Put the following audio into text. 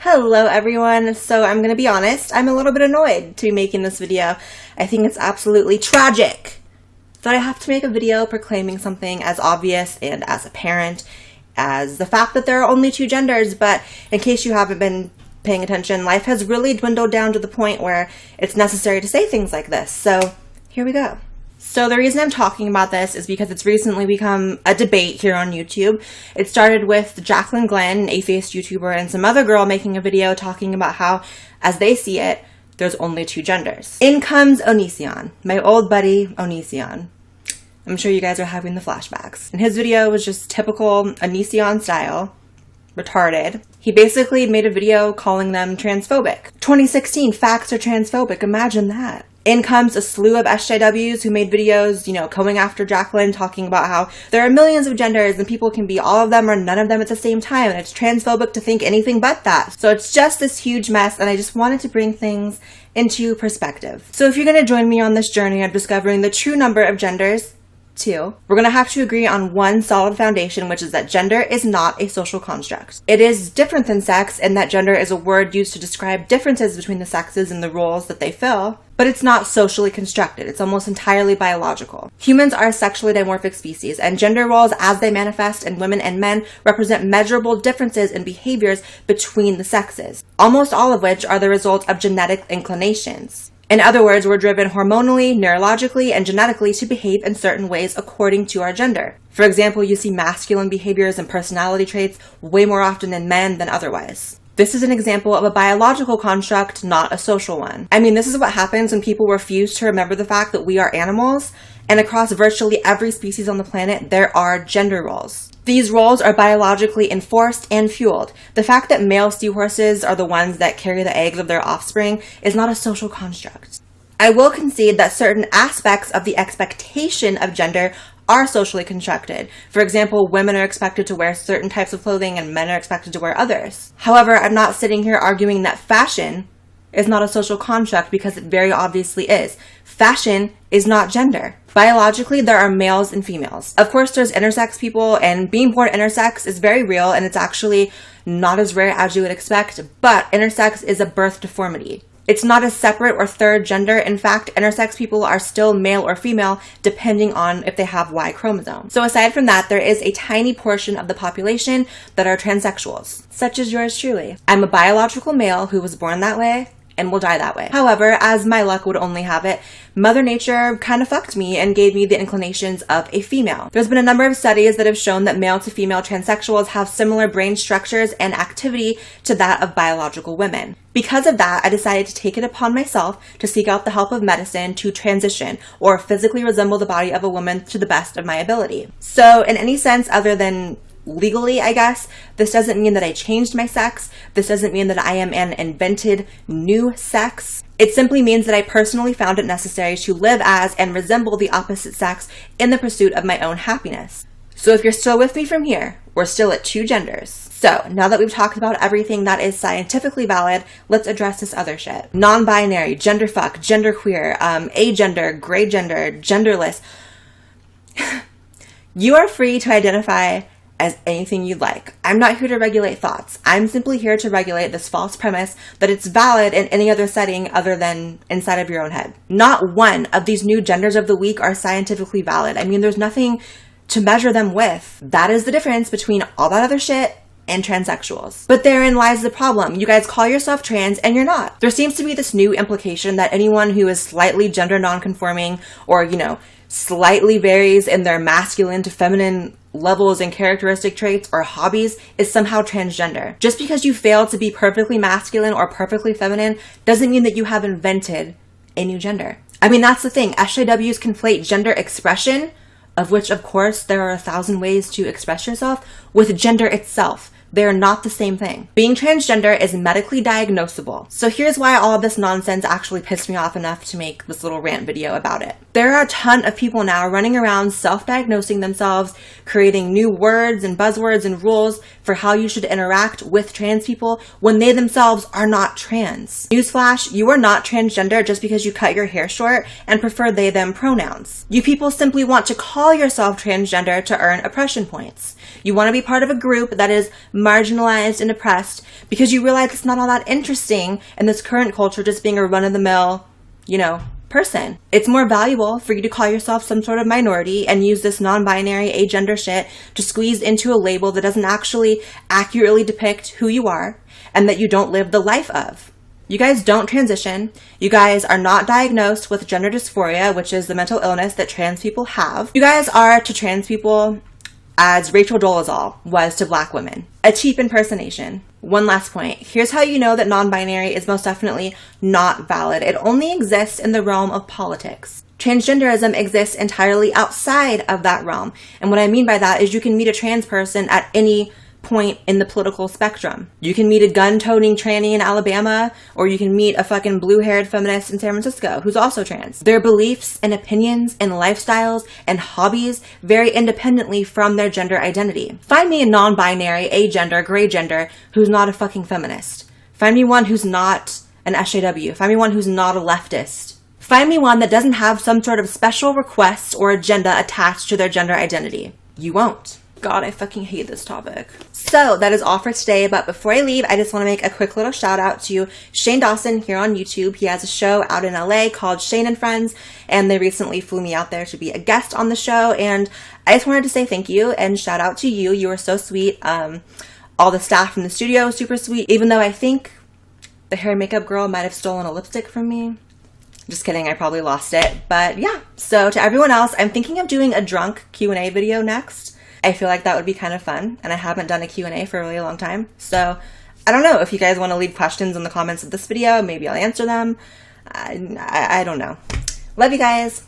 Hello everyone. So I'm going to be honest, I'm a little bit annoyed to be making this video. I think it's absolutely tragic that I have to make a video proclaiming something as obvious and as apparent as the fact that there are only two genders, but in case you haven't been paying attention, life has really dwindled down to the point where it's necessary to say things like this. So here we go. So the reason I'm talking about this is because it's recently become a debate here on YouTube. It started with Jaclyn Glenn, an atheist YouTuber, and some other girl making a video talking about how, as they see it, there's only two genders. In comes Onision, my old buddy Onision. I'm sure you guys are having the flashbacks. And his video was just typical Onision style, retarded. He basically made a video calling them transphobic. 2016, facts are transphobic, imagine that. In comes a slew of SJWs who made videos, going after Jaclyn, talking about how there are millions of genders and people can be all of them or none of them at the same time, and it's transphobic to think anything but that. So it's just this huge mess, and I just wanted to bring things into perspective. So if you're going to join me on this journey of discovering the true number of genders, we're going to have to agree on one solid foundation, which is that gender is not a social construct. It is different than sex in that gender is a word used to describe differences between the sexes and the roles that they fill, but it's not socially constructed. It's almost entirely biological. Humans are a sexually dimorphic species, and gender roles as they manifest in women and men represent measurable differences in behaviors between the sexes, almost all of which are the result of genetic inclinations. In other words, we're driven hormonally, neurologically, and genetically to behave in certain ways according to our gender. For example, you see masculine behaviors and personality traits way more often in men than otherwise. This is an example of a biological construct, not a social one. I mean, this is what happens when people refuse to remember the fact that we are animals, and across virtually every species on the planet, there are gender roles. These roles are biologically enforced and fueled. The fact that male seahorses are the ones that carry the eggs of their offspring is not a social construct. I will concede that certain aspects of the expectation of gender are socially constructed. For example, women are expected to wear certain types of clothing and men are expected to wear others. However, I'm not sitting here arguing that fashion is not a social construct, because it very obviously is. Fashion is not gender. Biologically, there are males and females. Of course, there's intersex people, and being born intersex is very real, and it's actually not as rare as you would expect, but intersex is a birth deformity. It's not a separate or third gender. In fact, intersex people are still male or female depending on if they have Y chromosome. So aside from that, there is a tiny portion of the population that are transsexuals, such as yours truly. I'm a biological male who was born that way and will die that way. However, as my luck would only have it, Mother Nature kind of fucked me and gave me the inclinations of a female. There's been a number of studies that have shown that male to female transsexuals have similar brain structures and activity to that of biological women. Because of that, I decided to take it upon myself to seek out the help of medicine to transition or physically resemble the body of a woman to the best of my ability. So in any sense other than legally, I guess, this doesn't mean that I changed my sex. This doesn't mean that I am an invented new sex. It simply means that I personally found it necessary to live as and resemble the opposite sex in the pursuit of my own happiness. So if you're still with me from here, we're still at two genders. So now that we've talked about everything that is scientifically valid, let's address this other shit. Non-binary, genderfuck, genderqueer, agender, gray gender, genderless. You are free to identify as anything you'd like. I'm not here to regulate thoughts. I'm simply here to regulate this false premise that it's valid in any other setting other than inside of your own head. Not one of these new genders of the week are scientifically valid. I mean, there's nothing to measure them with. That is the difference between all that other shit and transsexuals. But therein lies the problem. You guys call yourself trans and you're not. There seems to be this new implication that anyone who is slightly gender nonconforming or, slightly varies in their masculine to feminine levels and characteristic traits or hobbies is somehow transgender. Just because you fail to be perfectly masculine or perfectly feminine doesn't mean that you have invented a new gender. I mean, that's the thing. SJWs conflate gender expression, of which, of course, there are 1,000 ways to express yourself, with gender itself. They are not the same thing. Being transgender is medically diagnosable. So here's why all of this nonsense actually pissed me off enough to make this little rant video about it. There are a ton of people now running around self-diagnosing themselves, creating new words and buzzwords and rules for how you should interact with trans people when they themselves are not trans. Newsflash, you are not transgender just because you cut your hair short and prefer they/them pronouns. You people simply want to call yourself transgender to earn oppression points. You want to be part of a group that is marginalized and oppressed because you realize it's not all that interesting in this current culture just being a run-of-the-mill, person. It's more valuable for you to call yourself some sort of minority and use this non-binary agender shit to squeeze into a label that doesn't actually accurately depict who you are and that you don't live the life of. You guys don't transition. You guys are not diagnosed with gender dysphoria, which is the mental illness that trans people have. You guys are to trans people as Rachel Dolezal was to Black women. A cheap impersonation. One last point. Here's how you know that non-binary is most definitely not valid. It only exists in the realm of politics. Transgenderism exists entirely outside of that realm. And what I mean by that is you can meet a trans person at any point in the political spectrum. You can meet a gun-toting tranny in Alabama, or you can meet a fucking blue-haired feminist in San Francisco who's also trans. Their beliefs and opinions and lifestyles and hobbies vary independently from their gender identity. Find me a non-binary, agender, gray gender who's not a fucking feminist. Find me one who's not an SJW. Find me one who's not a leftist. Find me one that doesn't have some sort of special request or agenda attached to their gender identity. You won't. God, I fucking hate this topic. So that is all for today, but before I leave, I just want to make a quick little shout out to Shane Dawson here on YouTube. He has a show out in LA called Shane and Friends, and they recently flew me out there to be a guest on the show, and I just wanted to say thank you and shout out to you. You were so sweet. All the staff from the studio, super sweet, even though I think the hair and makeup girl might have stolen a lipstick from me. Just kidding, I probably lost it. But yeah, so to everyone else, I'm thinking of doing a drunk Q&A video next. I feel like that would be kind of fun, and I haven't done a Q&A for a really long time. So I don't know if you guys want to leave questions in the comments of this video. Maybe I'll answer them. I don't know. Love you guys.